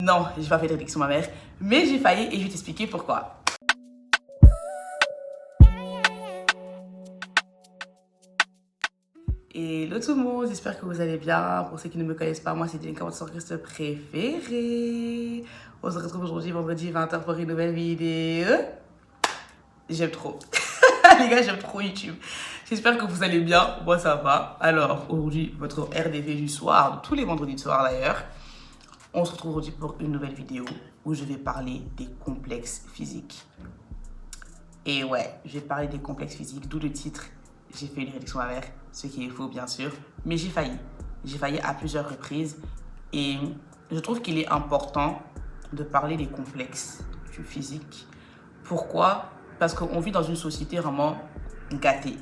Non, j'ai pas fait de réduction mammaire, mais j'ai failli et je vais t'expliquer pourquoi. Hello tout le monde, j'espère que vous allez bien. Pour ceux qui ne me connaissent pas, moi c'est Jenka, votre sororiste préférée. On se retrouve aujourd'hui, vendredi 20h pour une nouvelle vidéo. J'aime trop. Les gars, j'aime trop YouTube. J'espère que vous allez bien. Moi, ça va. Alors, aujourd'hui, votre RDV du soir, tous les vendredis de soir d'ailleurs. On se retrouve aujourd'hui pour une nouvelle vidéo où je vais parler des complexes physiques. Et ouais, je vais parler des complexes physiques, d'où le titre. J'ai fait une réduction mammaire, ce qui est faux bien sûr, mais j'ai failli. J'ai failli à plusieurs reprises et je trouve qu'il est important de parler des complexes du physique. Pourquoi? Parce qu'on vit dans une société vraiment gâtée.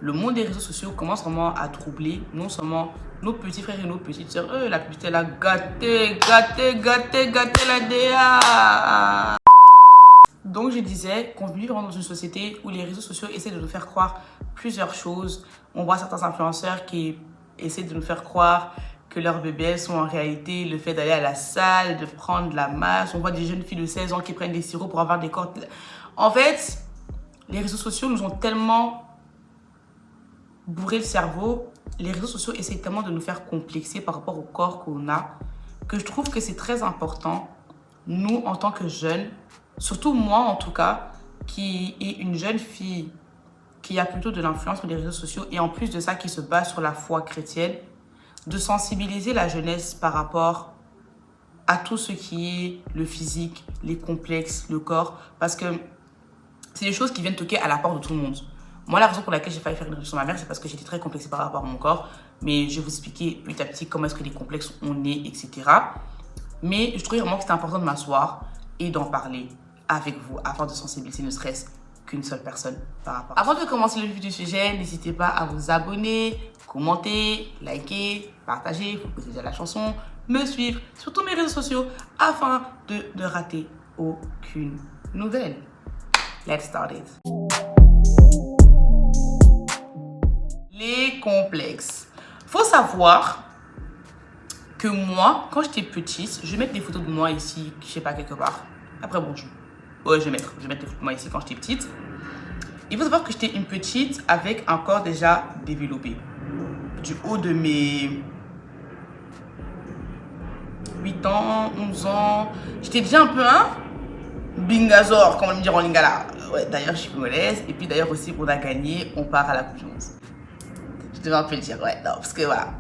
Le monde des réseaux sociaux commence vraiment à troubler non seulement nos petits frères et nos petites sœurs. La publicité là, gâtée la DA. Donc je disais qu'on vit vraiment dans une société où les réseaux sociaux essaient de nous faire croire plusieurs choses. On voit certains influenceurs qui essaient de nous faire croire que leurs bébés sont en réalité le fait d'aller à la salle, de prendre de la masse. On voit des jeunes filles de 16 ans qui prennent des sirops pour avoir des corps. En fait, les réseaux sociaux nous ont tellement bourré le cerveau. Les réseaux sociaux essayent tellement de nous faire complexer par rapport au corps qu'on a que je trouve que c'est très important, nous en tant que jeunes, surtout moi en tout cas, qui est une jeune fille qui a plutôt de l'influence sur les réseaux sociaux et en plus de ça qui se base sur la foi chrétienne, de sensibiliser la jeunesse par rapport à tout ce qui est le physique, les complexes, le corps, parce que c'est des choses qui viennent toquer à la porte de tout le monde. Moi, la raison pour laquelle j'ai failli faire une réduction mammaire, c'est parce que j'étais très complexée par rapport à mon corps, mais je vais vous expliquer petit à petit comment est-ce que les complexes on est, etc. Mais je trouvais vraiment que c'était important de m'asseoir et d'en parler avec vous afin de sensibiliser ne serait-ce qu'une seule personne par rapport. Avant de commencer le vif du sujet, n'hésitez pas à vous abonner, commenter, liker, partager, vous poser la chanson, me suivre sur tous mes réseaux sociaux afin de ne rater aucune nouvelle. Let's start it. Les complexes. Faut savoir que moi, quand j'étais petite, je vais mettre des photos de moi ici, je sais pas, quelque part. Après, bon, je vais mettre des photos de moi ici quand j'étais petite. Il faut savoir que j'étais une petite avec un corps déjà développé. Du haut de mes 8 ans, 11 ans, j'étais déjà un peu un bingazor, comme on me dit en lingala. Ouais, d'ailleurs, je suis congolaise. Et puis d'ailleurs aussi, on a gagné, on part à la Coupe du Monde. Je devais un peu le dire, ouais, non, parce que voilà.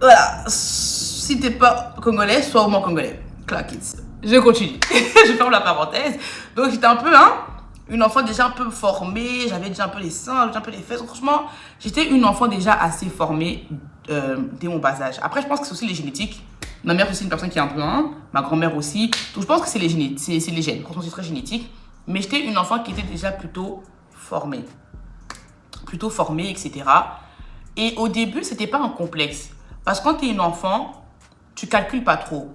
Voilà, si t'es pas congolais, sois au moins congolais. Clac it. Je continue. Je ferme la parenthèse. Donc j'étais un peu une enfant déjà un peu formée. J'avais déjà un peu les seins, déjà un peu les fesses. Franchement, j'étais une enfant déjà assez formée dès mon bas âge. Après, je pense que c'est aussi les génétiques. Ma mère aussi une personne qui est un peu ma grand-mère aussi. Donc je pense que c'est les gènes. C'est les gènes. Franchement, c'est très génétique. Mais j'étais une enfant qui était déjà plutôt formée. Etc. Et au début, c'était pas un complexe. Parce que quand tu es une enfant, tu calcules pas trop.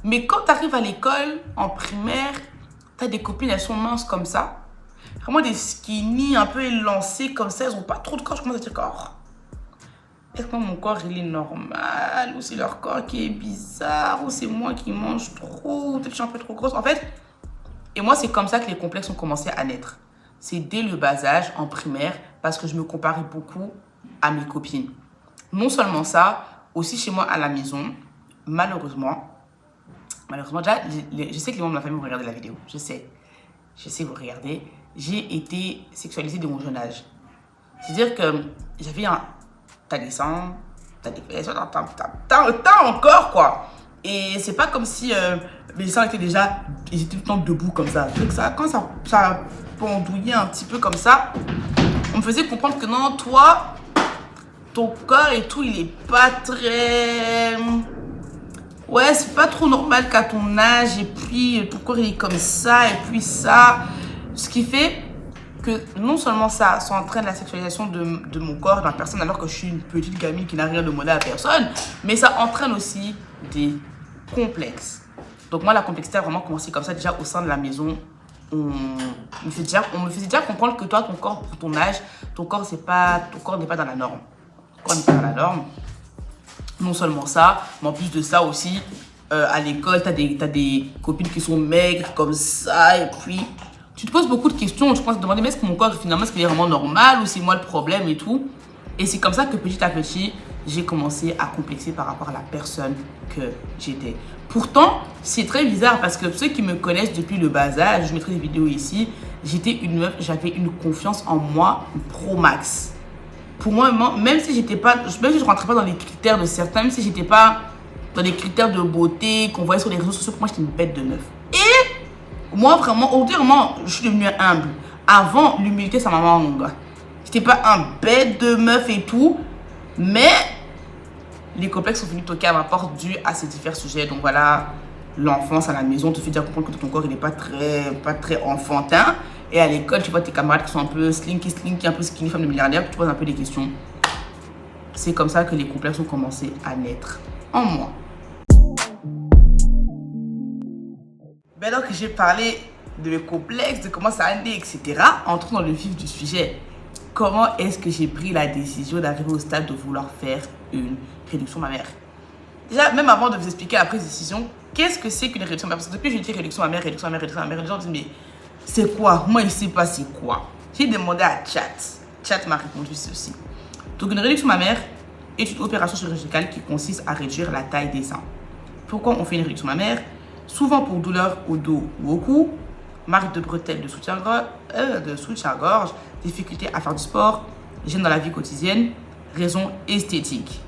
Mais quand tu arrives à l'école, en primaire, tu as des copines, elles sont minces comme ça. Vraiment des skinny, un peu élancées comme ça. Elles ont pas trop de corps. Je commence à dire, est-ce que mon corps, il est normal? Ou c'est leur corps qui est bizarre? Ou c'est moi qui mange trop? Peut-être que je suis un peu trop grosse. En fait, et moi, c'est comme ça que les complexes ont commencé à naître. C'est dès le bas âge, en primaire, parce que je me comparais beaucoup à mes copines. Non seulement ça, aussi chez moi à la maison, malheureusement, déjà, je sais que les membres de ma famille vont regarder la vidéo. Je sais que vous regardez. J'ai été sexualisée dès mon jeune âge. C'est-à-dire que j'avais t'as des seins, t'as des fesses, t'as encore quoi. Et c'est pas comme si mes seins étaient ils étaient tout le temps debout comme ça. Donc ça, quand ça pendouillait un petit peu comme ça, on me faisait comprendre que non, toi, ton corps et tout, il est pas très... Ouais, c'est pas trop normal qu'à ton âge. Et puis, pourquoi il est comme ça? Et puis ça. Ce qui fait que non seulement ça entraîne la sexualisation de mon corps, de ma personne, alors que je suis une petite gamine qui n'a rien demandé à personne, mais ça entraîne aussi des complexes. Donc moi, la complexité a vraiment commencé comme ça, déjà au sein de la maison. On me faisait déjà comprendre que toi, ton corps, pour ton âge, ton corps n'est pas dans la norme. Non seulement ça, mais en plus de ça aussi, à l'école, t'as des copines qui sont maigres comme ça, et puis tu te poses beaucoup de questions. Je pense te demander, mais est-ce que mon corps, finalement, est-ce qu'il est vraiment normal ou c'est moi le problème et tout. Et c'est comme ça que petit à petit, j'ai commencé à complexer par rapport à la personne que j'étais. Pourtant, c'est très bizarre parce que ceux qui me connaissent depuis le bas âge, je mettrai des vidéos ici, j'étais une meuf, j'avais une confiance en moi pro max. Pour moi, même si j'étais pas, même si je rentrais pas dans les critères de certains, même si j'étais pas dans les critères de beauté qu'on voyait sur les réseaux sociaux, pour moi j'étais une bête de meuf. Et moi vraiment, autrement, je suis devenue humble. Avant, l'humilité ça m'a manqué. J'étais pas un bête de meuf et tout, mais les complexes sont venus toquer à ma porte dû à ces divers sujets. Donc voilà, l'enfance à la maison te fait déjà comprendre que ton corps il est pas très enfantin. Et à l'école, tu vois tes camarades qui sont un peu slinky, un peu skinny, femme de milliardaire, tu poses un peu des questions. C'est comme ça que les complexes ont commencé à naître en moi. Maintenant que j'ai parlé de mes complexes, de comment ça a né, etc., entrons dans le vif du sujet. Comment est-ce que j'ai pris la décision d'arriver au stade de vouloir faire une réduction mammaire? Déjà, même avant de vous expliquer la prise de décision, qu'est-ce que c'est qu'une réduction mammaire? Parce que depuis que je dis réduction mammaire, les gens disent, mais c'est quoi? Moi, je ne sais pas c'est quoi. J'ai demandé à Chat. Chat m'a répondu ceci. Donc, une réduction mammaire est une opération chirurgicale qui consiste à réduire la taille des seins. Pourquoi on fait une réduction mammaire? Souvent pour douleur au dos ou au cou, marque de bretelles de soutien-gorge, difficulté à faire du sport, gêne dans la vie quotidienne, raison esthétique.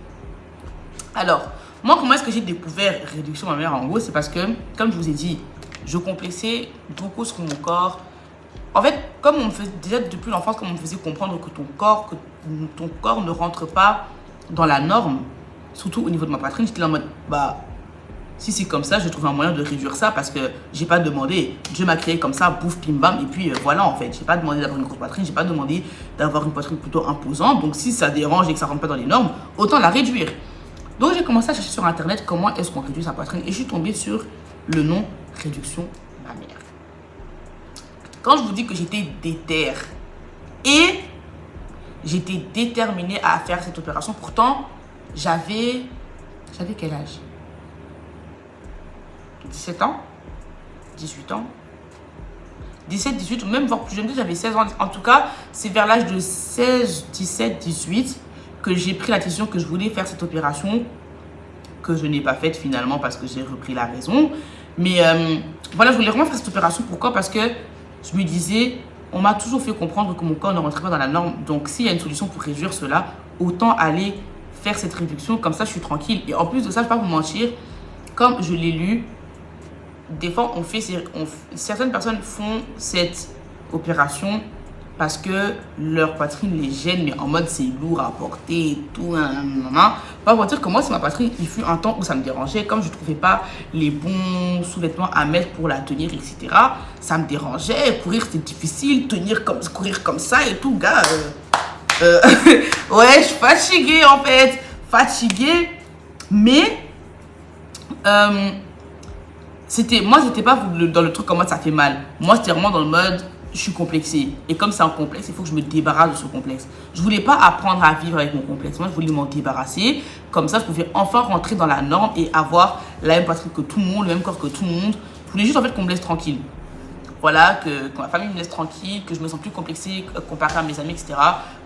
Alors, moi, comment est-ce que j'ai découvert réduction mammaire en gros? C'est parce que, comme je vous ai dit, je complexais beaucoup sur mon corps. En fait, comme on me faisait, déjà depuis l'enfance, comme on me faisait comprendre que ton corps ne rentre pas dans la norme, surtout au niveau de ma poitrine, j'étais là en mode, bah, si c'est comme ça, je trouve un moyen de réduire ça parce que j'ai pas demandé. Dieu m'a créé comme ça, bouf, pim bam, et puis voilà en fait. J'ai pas demandé d'avoir une grosse poitrine, j'ai pas demandé d'avoir une poitrine plutôt imposante. Donc si ça dérange et que ça rentre pas dans les normes, autant la réduire. Donc j'ai commencé à chercher sur internet comment est-ce qu'on réduit sa poitrine et je suis tombée sur le nom réduction mammaire. Quand je vous dis que j'étais déterre et j'étais déterminée à faire cette opération, pourtant j'avais quel âge? 17 ans, 18 ans, 17, 18 ou même voire plus jeune, j'avais 16 ans. En tout cas, c'est vers l'âge de 16, 17, 18 que j'ai pris la décision que je voulais faire cette opération que je n'ai pas faite finalement parce que j'ai repris la raison. Mais voilà, je voulais vraiment faire cette opération. Pourquoi? Parce que je me disais, on m'a toujours fait comprendre que mon corps ne rentrait pas dans la norme. Donc, s'il y a une solution pour réduire cela, autant aller faire cette réduction. Comme ça, je suis tranquille. Et en plus de ça, je ne vais pas vous mentir, comme je l'ai lu, des fois, certaines personnes font cette opération parce que leur poitrine les gêne, mais en mode c'est lourd à porter et tout. Pas pour dire que moi, c'est ma poitrine. Il fut un temps où ça me dérangeait. Comme je ne trouvais pas les bons sous-vêtements à mettre pour la tenir, etc., ça me dérangeait. Courir, c'était difficile. Courir comme ça et tout, gars. Ouais, je suis fatiguée en fait. Fatiguée. Mais moi, c'était pas dans le truc comment ça fait mal. Moi, c'était vraiment dans le mode je suis complexée. Et comme c'est un complexe, il faut que je me débarrasse de ce complexe. Je voulais pas apprendre à vivre avec mon complexe. Moi, je voulais m'en débarrasser. Comme ça, je pouvais enfin rentrer dans la norme et avoir la même poitrine que tout le monde, le même corps que tout le monde. Je voulais juste en fait qu'on me laisse tranquille. Voilà, que ma famille me laisse tranquille, que je me sens plus complexée comparé à mes amis, etc.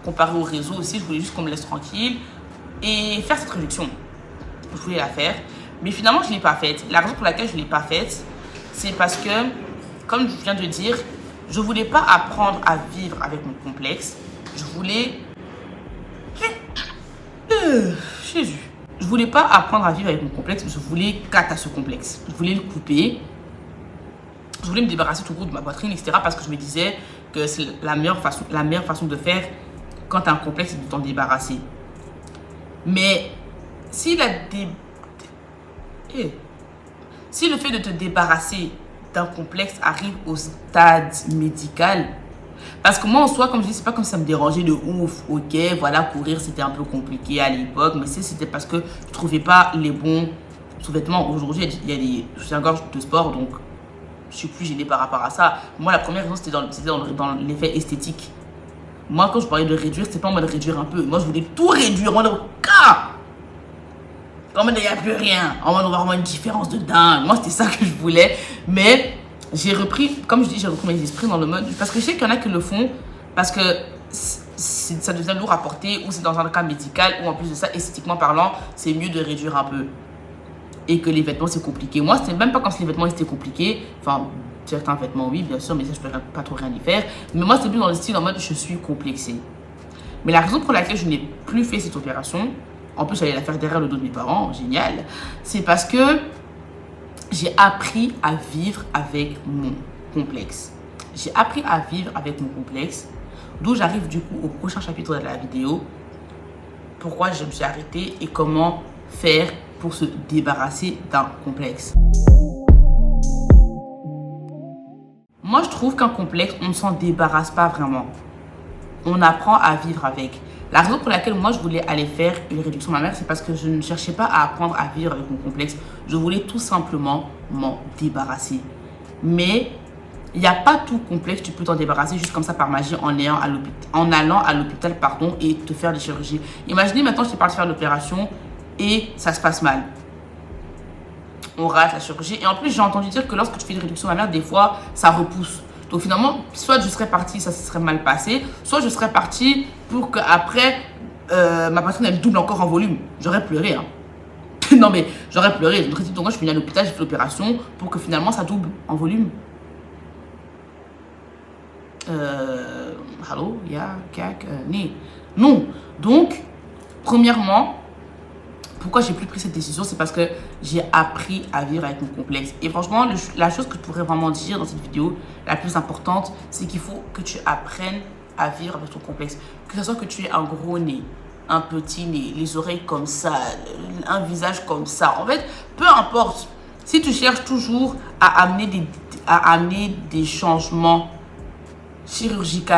Comparé au réseau aussi, je voulais juste qu'on me laisse tranquille. Et faire cette réduction. Je voulais la faire. Mais finalement, je ne l'ai pas faite. La raison pour laquelle je ne l'ai pas faite, c'est parce que, comme je viens de dire, je ne voulais pas apprendre à vivre avec mon complexe. Je voulais... Jésus. Je ne voulais pas apprendre à vivre avec mon complexe. Je voulais à ce complexe. Je voulais le couper. Je voulais me débarrasser tout court de ma poitrine, etc. Parce que je me disais que c'est la meilleure façon de faire quand tu as un complexe, c'est de t'en débarrasser. Mais si le fait de te débarrasser d'un complexe arrive au stade médical, parce que moi en soi, comme je dis, c'est pas comme si ça me dérangeait de ouf. Ok, voilà, courir c'était un peu compliqué à l'époque, mais c'était parce que je trouvais pas les bons sous-vêtements. Aujourd'hui, il y a des soutiens-gorge de sport, donc je suis plus gênée par rapport à ça. Moi, la première raison, c'était dans l'effet esthétique. Moi, quand je parlais de réduire, c'était pas en mode réduire un peu. Moi, je voulais tout réduire. Moi, mode, il n'y a plus rien. En mode, on va avoir une différence de dingue. Moi, c'était ça que je voulais. Mais j'ai repris, comme je dis, j'ai repris mes esprits dans le mode. Parce que je sais qu'il y en a qui le font parce que ça devient lourd à porter, ou c'est dans un cas médical, ou en plus de ça, esthétiquement parlant, c'est mieux de réduire un peu. Et que les vêtements, c'est compliqué. Moi, c'était même pas quand les vêtements étaient compliqués. Enfin, certains vêtements, oui, bien sûr, mais ça, je peux pas trop rien y faire. Mais moi, c'est plus dans le style en mode, je suis complexée. Mais la raison pour laquelle je n'ai plus fait cette opération, en plus, j'allais la faire derrière le dos de mes parents, génial, c'est parce que j'ai appris à vivre avec mon complexe. J'ai appris à vivre avec mon complexe, d'où j'arrive du coup au prochain chapitre de la vidéo. Pourquoi je me suis arrêtée et comment faire pour se débarrasser d'un complexe. Moi, je trouve qu'un complexe, on ne s'en débarrasse pas vraiment. On apprend à vivre avec. La raison pour laquelle moi, je voulais aller faire une réduction mammaire, c'est parce que je ne cherchais pas à apprendre à vivre avec mon complexe. Je voulais tout simplement m'en débarrasser. Mais il n'y a pas tout complexe, tu peux t'en débarrasser juste comme ça par magie en allant à l'hôpital et te faire des chirurgies. Imaginez maintenant, je te parle de faire l'opération et ça se passe mal. On rate la chirurgie. Et en plus, j'ai entendu dire que lorsque tu fais une réduction mammaire, des fois, ça repousse. Donc finalement, soit je serais partie, ça se serait mal passé, soit je serais partie pour qu'après, ma personne, elle double encore en volume. J'aurais pleuré. Hein. Non mais, j'aurais pleuré. Donc moi, je suis venue à l'hôpital, j'ai fait l'opération pour que finalement, ça double en volume. Allô, non. Donc, premièrement, pourquoi j'ai plus pris cette décision, c'est parce que j'ai appris à vivre avec mon complexe. Et franchement, la chose que je pourrais vraiment dire dans cette vidéo, la plus importante, c'est qu'il faut que tu apprennes à vivre avec ton complexe. Que ce soit que tu aies un gros nez, un petit nez, les oreilles comme ça, un visage comme ça. En fait, peu importe. Si tu cherches toujours à amener des changements chirurgicaux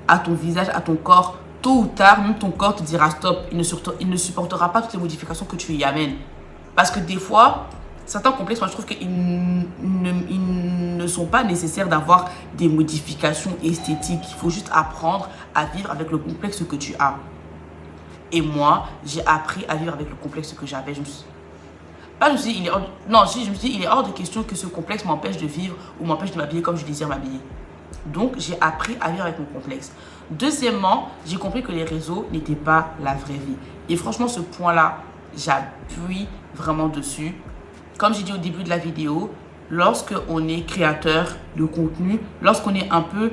à ton visage, à ton corps, tôt ou tard, même ton corps te dira stop. Il ne supportera pas toutes les modifications que tu y amènes. Parce que des fois, certains complexes, moi je trouve qu'ils ne sont pas nécessaires d'avoir des modifications esthétiques. Il faut juste apprendre à vivre avec le complexe que tu as. Et moi, j'ai appris à vivre avec le complexe que j'avais. Je me suis dit, il est hors de question que ce complexe m'empêche de vivre ou m'empêche de m'habiller comme je désire m'habiller. Donc, j'ai appris à vivre avec mon complexe. Deuxièmement, j'ai compris que les réseaux n'étaient pas la vraie vie. Et franchement, ce point-là, j'appuie vraiment dessus. Comme j'ai dit au début de la vidéo, lorsqu'on est créateur de contenu, lorsqu'on est un peu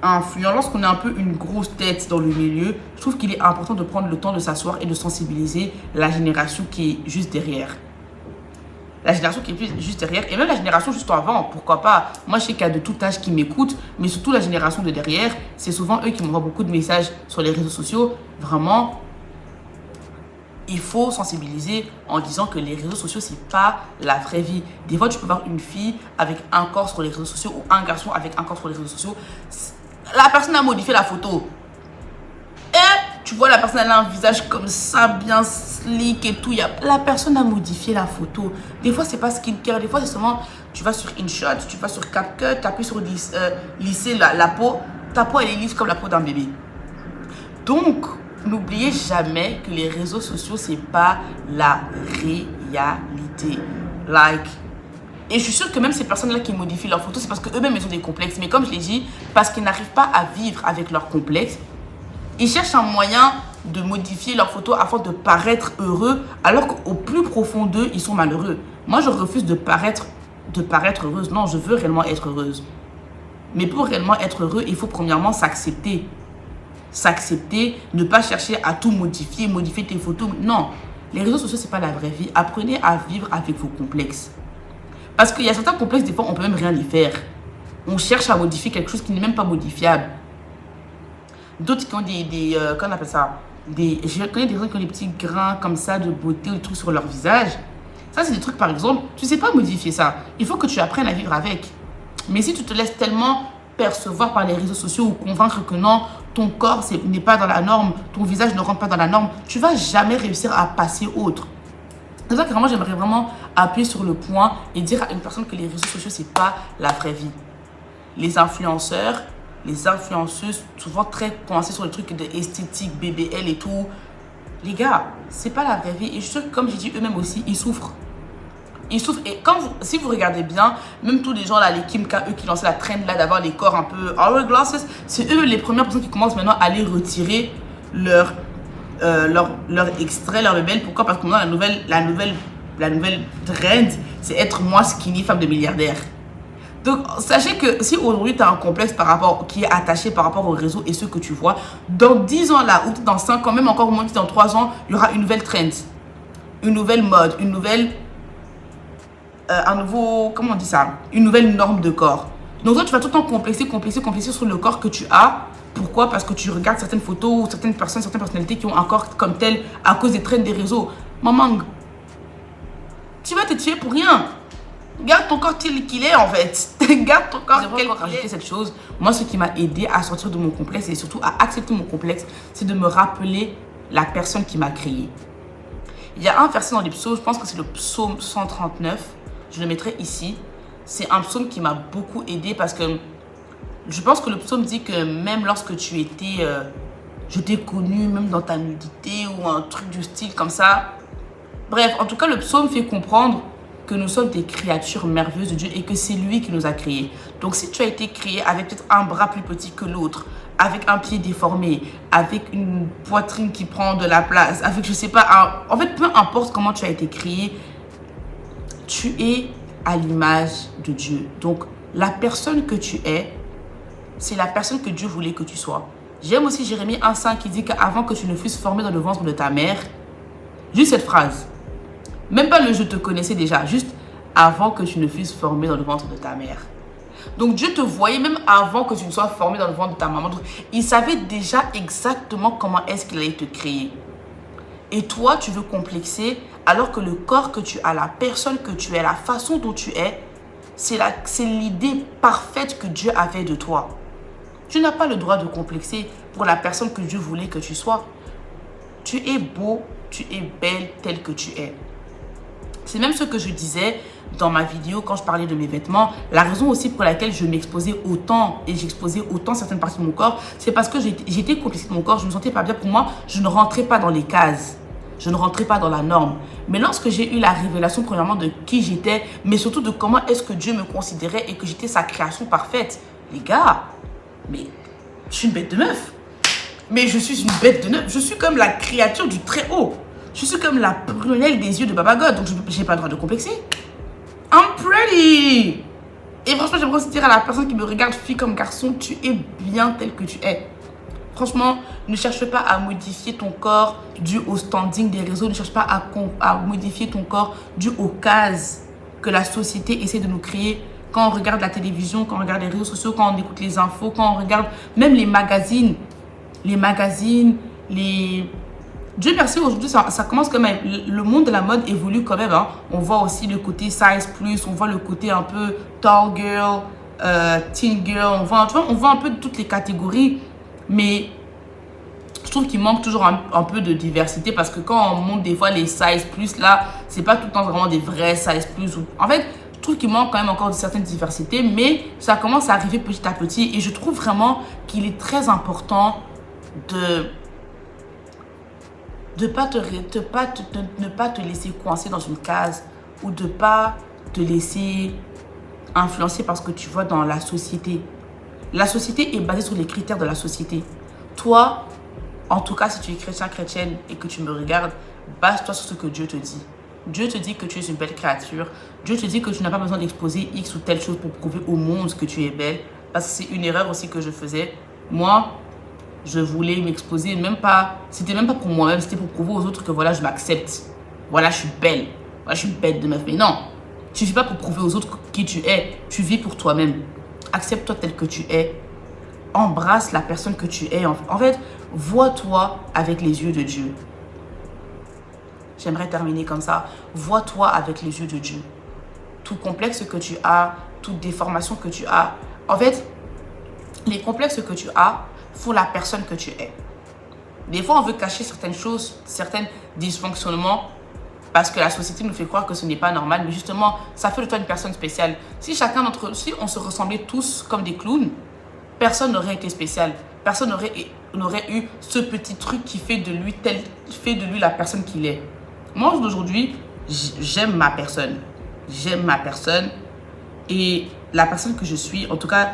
influent, lorsqu'on a un peu une grosse tête dans le milieu, je trouve qu'il est important de prendre le temps de s'asseoir et de sensibiliser la génération qui est juste derrière. La génération qui est juste derrière, et même la génération juste avant, pourquoi pas. Moi, je sais qu'il y a de tout âge qui m'écoutent, mais surtout la génération de derrière, c'est souvent eux qui m'envoient beaucoup de messages sur les réseaux sociaux. Vraiment, il faut sensibiliser en disant que les réseaux sociaux, c'est pas la vraie vie. Des fois, tu peux voir une fille avec un corps sur les réseaux sociaux ou un garçon avec un corps sur les réseaux sociaux. La personne a modifié la photo. Et tu vois, la personne elle a un visage comme ça, bien slick et tout. La personne a modifié la photo. Des fois, c'est pas skincare. Des fois, c'est seulement, tu vas sur InShot, tu vas sur CapCut, tu appuies sur lisser la peau. Ta peau, elle est lisse comme la peau d'un bébé. Donc, n'oubliez jamais que les réseaux sociaux, c'est pas la réalité. Et je suis sûre que même ces personnes-là qui modifient leurs photos, c'est parce qu'eux-mêmes, ils ont des complexes. Mais comme je l'ai dit, parce qu'ils n'arrivent pas à vivre avec leurs complexes, ils cherchent un moyen de modifier leurs photos afin de paraître heureux, alors qu'au plus profond d'eux, ils sont malheureux. Moi, je refuse de paraître heureuse. Non, je veux réellement être heureuse. Mais pour réellement être heureux, il faut premièrement s'accepter. S'accepter, ne pas chercher à tout modifier tes photos. Non, les réseaux sociaux, c'est pas la vraie vie. Apprenez à vivre avec vos complexes. Parce qu'il y a certains complexes, des fois, on peut même rien y faire. On cherche à modifier quelque chose qui n'est même pas modifiable. D'autres qui ont comment on appelle ça? Je connais des gens qui ont des petits grains comme ça de beauté ou des trucs sur leur visage. Ça, c'est des trucs, par exemple, tu sais pas modifier ça. Il faut que tu apprennes à vivre avec. Mais si tu te laisses tellement percevoir par les réseaux sociaux ou convaincre que non, ton corps n'est pas dans la norme, ton visage ne rentre pas dans la norme, tu vas jamais réussir à passer autre. C'est pour ça que vraiment, j'aimerais vraiment appuyer sur le point et dire à une personne que les réseaux sociaux, c'est pas la vraie vie. Les influenceurs, les influenceuses, souvent très pensées sur les trucs de esthétique, BBL et tout, Les gars, c'est pas la vraie vie. Et je suis sûre que, comme j'ai dit, eux-mêmes aussi, ils souffrent. Ils souffrent. Et si vous regardez bien, même tous les gens là, les Kim K, eux qui lançaient la trend là d'avoir les corps un peu hourglasses, c'est eux les premières personnes qui commencent maintenant à aller retirer leur extrait, leur rebelle. Pourquoi? Parce que maintenant, la nouvelle trend, c'est être moi skinny, femme de milliardaire. Donc, sachez que si aujourd'hui tu as un complexe qui est attaché par rapport au réseau et ce que tu vois, dans 10 ans là, ou dans 5 ans, même encore moins dans 3 ans, il y aura une nouvelle trend, une nouvelle mode, comment on dit ça? Une nouvelle norme de corps. Donc toi, tu vas tout le temps complexer sur le corps que tu as. Pourquoi? Parce que tu regardes certaines photos ou certaines personnalités qui ont un corps comme tel à cause des trends des réseaux. Maman, tu vas te tuer pour rien. Garde ton corps tel qu'il est en fait. Garde ton corps tel qu'il est. Rajouter cette chose. Moi, ce qui m'a aidé à sortir de mon complexe et surtout à accepter mon complexe, c'est de me rappeler la personne qui m'a créé. Il y a un verset dans les psaumes, je pense que c'est le psaume 139. Je le mettrai ici. C'est un psaume qui m'a beaucoup aidé parce que je pense que le psaume dit que même lorsque tu étais, je t'ai connu, même dans ta nudité ou un truc du style comme ça. Bref, en tout cas, le psaume fait comprendre que nous sommes des créatures merveilleuses de Dieu et que c'est lui qui nous a créés. Donc si tu as été créé avec peut-être un bras plus petit que l'autre, avec un pied déformé, avec une poitrine qui prend de la place, avec je sais pas, en fait peu importe comment tu as été créé, tu es à l'image de Dieu. Donc la personne que tu es, c'est la personne que Dieu voulait que tu sois. J'aime aussi Jérémie 1,5 qui dit qu'avant que tu ne fusses formé dans le ventre de ta mère, juste cette phrase, même pas le je te connaissais déjà, juste avant que tu ne fusses formé dans le ventre de ta mère. Donc Dieu te voyait même avant que tu ne sois formé dans le ventre de ta maman. Donc, il savait déjà exactement comment est-ce qu'il allait te créer. Et toi, tu veux complexer alors que le corps que tu as, la personne que tu es, la façon dont tu es, c'est l'idée parfaite que Dieu avait de toi. Tu n'as pas le droit de complexer pour la personne que Dieu voulait que tu sois. Tu es beau, tu es belle telle que tu es. C'est même ce que je disais dans ma vidéo quand je parlais de mes vêtements. La raison aussi pour laquelle je m'exposais autant et j'exposais autant certaines parties de mon corps, c'est parce que j'étais complexée de mon corps, je ne me sentais pas bien. Pour moi, je ne rentrais pas dans les cases. Je ne rentrais pas dans la norme. Mais lorsque j'ai eu la révélation, premièrement, de qui j'étais, mais surtout de comment est-ce que Dieu me considérait et que j'étais sa création parfaite. Les gars, mais je suis une bête de meuf. Mais je suis une bête de meuf. Je suis comme la créature du très haut. Je suis comme la prunelle des yeux de Baba God. Donc, je n'ai pas le droit de complexer. I'm pretty. Et franchement, j'aimerais aussi dire à la personne qui me regarde, fille comme garçon, tu es bien tel que tu es. Franchement, ne cherche pas à modifier ton corps dû au standing des réseaux. Ne cherche pas à modifier ton corps dû aux cases que la société essaie de nous créer. Quand on regarde la télévision, quand on regarde les réseaux sociaux, quand on écoute les infos, quand on regarde même les magazines. Dieu merci, aujourd'hui, ça commence quand même. Le monde de la mode évolue quand même. Hein. On voit aussi le côté size plus, on voit le côté un peu tall girl, teen girl. On voit un peu de toutes les catégories. Mais je trouve qu'il manque toujours un peu de diversité parce que quand on monte des fois les size plus, là, c'est pas tout le temps vraiment des vrais size plus. En fait, je trouve qu'il manque quand même encore de certaines diversités, mais ça commence à arriver petit à petit. Et je trouve vraiment qu'il est très important ne pas te laisser coincer dans une case ou de ne pas te laisser influencer parce que tu vois dans la société. La société est basée sur les critères de la société. Toi, en tout cas, si tu es chrétien, chrétienne et que tu me regardes, base-toi sur ce que Dieu te dit. Dieu te dit que tu es une belle créature. Dieu te dit que tu n'as pas besoin d'exposer X ou telle chose pour prouver au monde que tu es belle. Parce que c'est une erreur aussi que je faisais. Moi, je voulais m'exposer, c'était même pas pour moi-même, c'était pour prouver aux autres que voilà, je m'accepte. Voilà, je suis belle. Voilà, je suis une bête de meuf. Mais non, tu ne vis pas pour prouver aux autres qui tu es. Tu vis pour toi-même. Accepte-toi tel que tu es. Embrasse la personne que tu es. En fait, vois-toi avec les yeux de Dieu. J'aimerais terminer comme ça. Vois-toi avec les yeux de Dieu. Tout complexe que tu as, toute déformation que tu as. En fait, les complexes que tu as font la personne que tu es. Des fois, on veut cacher certaines choses, certains dysfonctionnements parce que la société nous fait croire que ce n'est pas normal. Mais justement, ça fait de toi une personne spéciale. Si on se ressemblait tous comme des clowns, personne n'aurait été spécial. Personne n'aurait eu ce petit truc qui fait de lui la personne qu'il est. Moi, aujourd'hui, j'aime ma personne. J'aime ma personne. Et la personne que je suis, en tout cas,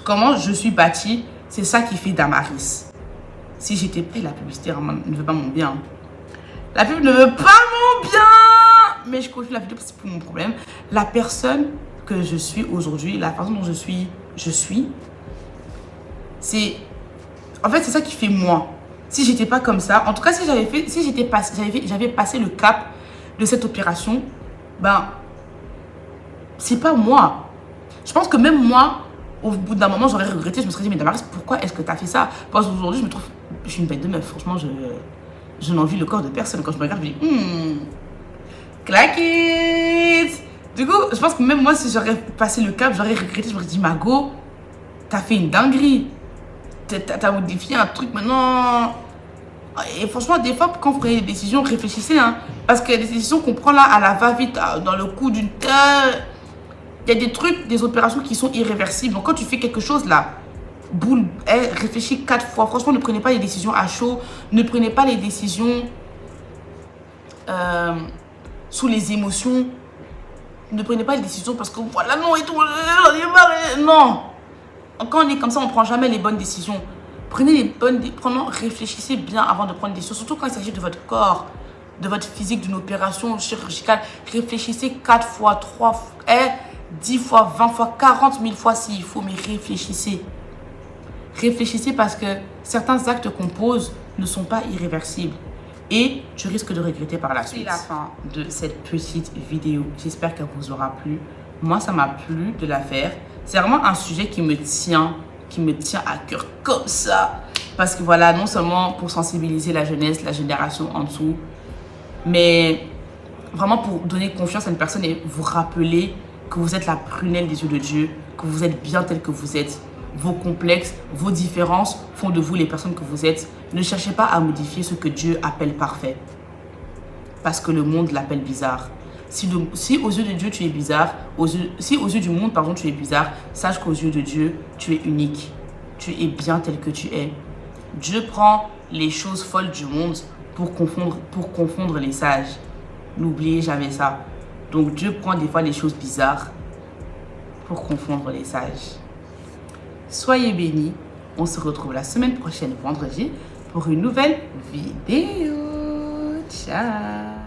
comment je suis bâtie, c'est ça qui fait Damaris. Si j'étais pas, la publicité ne veut pas mon bien. La pub ne veut pas mon bien. Mais je continue la vidéo parce que c'est pour mon problème. La personne que je suis aujourd'hui, la façon dont je suis, c'est... En fait, c'est ça qui fait moi. Si j'étais pas comme ça, en tout cas, si j'avais passé le cap de cette opération, ben, c'est pas moi. Je pense que même moi, au bout d'un moment, j'aurais regretté. Je me serais dit, mais Damaris, pourquoi est-ce que tu as fait ça? Parce qu'aujourd'hui, je suis une bête de meuf. Franchement, je n'envie le corps de personne. Quand je me regarde, je me dis, clack it. Du coup, je pense que même moi, si j'aurais passé le cap, j'aurais regretté. Je me serais dit, Mago, t'as fait une dinguerie. T'as modifié un truc maintenant. Et franchement, des fois, quand vous prenez des décisions, réfléchissez. Hein, parce qu'il y a des décisions qu'on prend là à la va-vite, dans le coup d'une telle. Il y a des trucs, des opérations qui sont irréversibles. Donc, quand tu fais quelque chose là, boule, réfléchis 4 fois. Franchement, ne prenez pas les décisions à chaud. Ne prenez pas les décisions sous les émotions. Ne prenez pas les décisions parce que voilà, non, et tout. Non. Quand on est comme ça, on ne prend jamais les bonnes décisions. Prenez les bonnes décisions. Réfléchissez bien avant de prendre des décisions. Surtout quand il s'agit de votre corps, de votre physique, d'une opération chirurgicale. Réfléchissez 4 fois, 3 fois, 10 fois, 20 fois, 40 000 fois s'il faut. Mais réfléchissez. Réfléchissez parce que certains actes qu'on pose ne sont pas irréversibles. Et tu risques de regretter par la suite. C'est la fin de cette petite vidéo. J'espère qu'elle vous aura plu. Moi, ça m'a plu de la faire. C'est vraiment un sujet qui me tient à cœur comme ça. Parce que voilà, non seulement pour sensibiliser la jeunesse, la génération en dessous, mais vraiment pour donner confiance à une personne et vous rappeler que vous êtes la prunelle des yeux de Dieu, que vous êtes bien tel que vous êtes. Vos complexes, vos différences font de vous les personnes que vous êtes. Ne cherchez pas à modifier ce que Dieu appelle parfait. Parce que le monde l'appelle bizarre. Si aux yeux de Dieu, tu es bizarre, si aux yeux du monde, pardon, tu es bizarre, sache qu'aux yeux de Dieu, tu es unique. Tu es bien tel que tu es. Dieu prend les choses folles du monde pour confondre les sages. N'oubliez jamais ça. Donc Dieu prend des fois les choses bizarres pour confondre les sages. Soyez bénis. On se retrouve la semaine prochaine, vendredi, pour une nouvelle vidéo. Ciao.